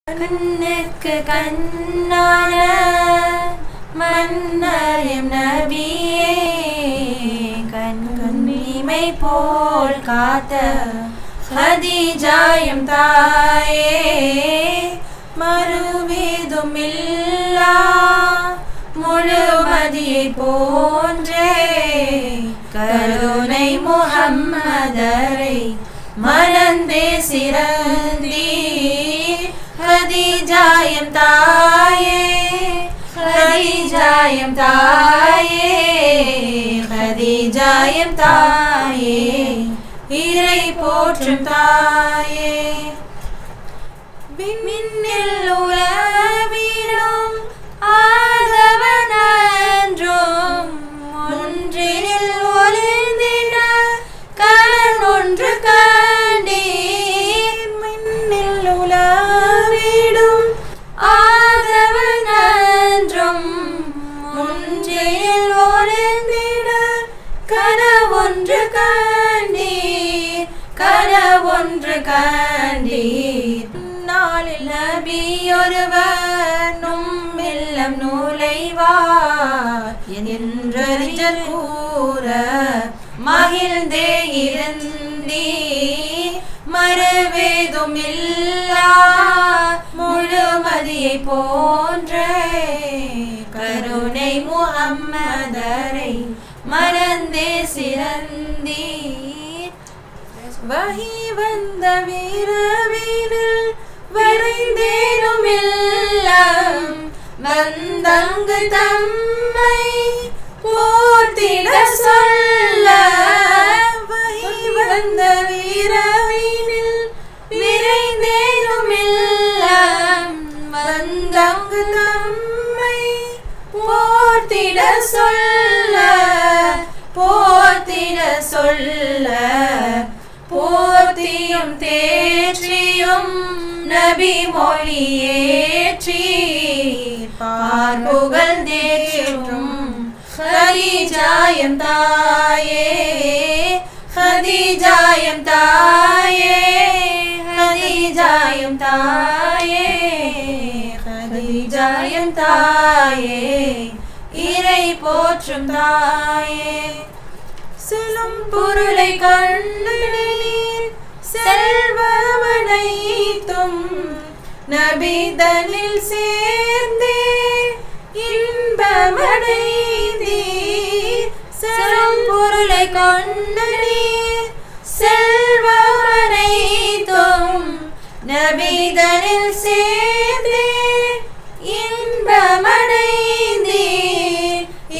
கண்ணுக்கு கண்ணான மன்னரியம் நபியே, கண்ணிமை போல் காத்த ஹதீஜாயம் தாயே, மறுவேதுமில்லா முழுமதியை போன்றே கருணை முஹம்மதரை மனந்தே சிறந்தீ ஹதீஜாயம் தாயே, ஹதீஜாயம் தாயே, ஹதீஜாயம் தாயே, இறை போற்றும் தாயே. விண்ணில் உலவிடும் ஆதவனன்றும் ஒன்றினில் ஒளிர்ந்திட கலன் ஒன்று கண்டீர். மின்னில் உலவிடும் ஆதவனன்றும் ஒன்றினில் ஒளிர்ந்திட கனவொன்று கண்டீர், கனவொன்று கண்டீர். நாளில் நபியொருவனும் இல்லம் நுழைவார் என்றறிஞர் கூற மகிழ்ந்தே இருந்தீர். மறுவேதுமில்லா முழுமதியை போன்றே கருணை முஹம்மதரை மறந்தே சிறந்தீர். வஹி வந்த வீரவீனில் வரைந்தேனும் இல்லம் வந்தங்கு தம்மை போற்றிட சொல்ல. வஹி வந்த வீரவீனில் விரைந்தேனும் இல்லம் வந்தங்கு தம்மை போற்றிட சொல்ல, போற்றிட சொல்ல. போற்றியும் தேற்றியும் நபி மொழியேற்றி பார்புகழ் தேற்றும் ஹதீஜாயம் தாயே, ஹதீஜாயம் தாயே, ஹதீஜாயம் தாயே, ஹதீஜாயம் தாயே, இறை போற்றும் தாயே. செல்லும் பொருளை கண்டு நீர் செல்வமனைத்தும் நபிதனில் சேர்ந்தே இன்பமடைந்தீர். செல்லும் பொருளை கண்டு நீர் செல்வமனைத்தும் நபிதனில் சேர்ந்தே இன்பமடைந்தீர்,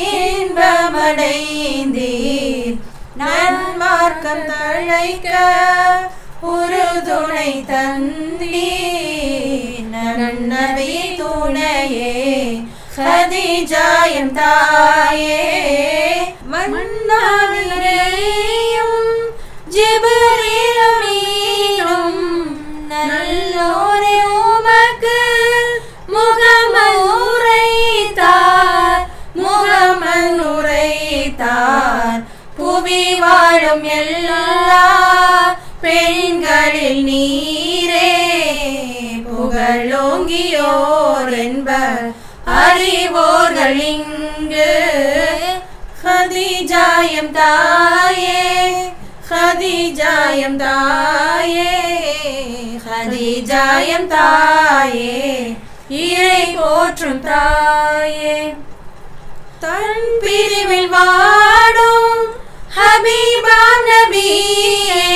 இன்பமடைந்தீர். நன்மார்க்கம் தழைக்க ஒரு துணை தந்தீர். நன்னபி துணையே ஹதீஜாயம் தாயே, மன்னாவிலேயும் ஜிப்ரீலும் மீனும் நல்லோரே உமக்கு முகமதுரைத்தார், முகமதுரைத்தார். புவி வாழும் எல்லா பெண்களில் நீரே புகழோங்கியோர் என்பர் அறிவோர்கள் இங்கு. ஹதீஜாயம் தாயே, ஹதீஜாயம் தாயே, ஹதீஜாயம் தாயே, இறை போற்றும் தாயே. தன் பிரிவில் வாடும் ஹபீபாம் நபியை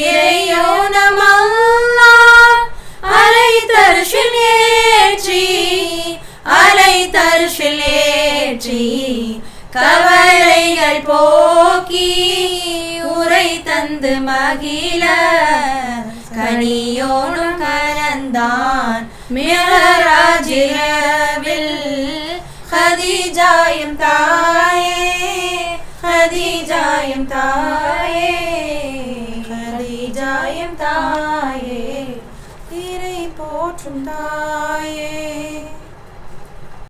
இறையோனம் அல்லாஹ் அலைதர்ஷில் ஏற்றி, அலைதர்ஷில் ஏற்றி கவலைகள் போக்கி உரை தந்து மகிழ கனியோனும் கலந்தான் மிஹராஜிரவில் ஹதீஜாயம் தாயே.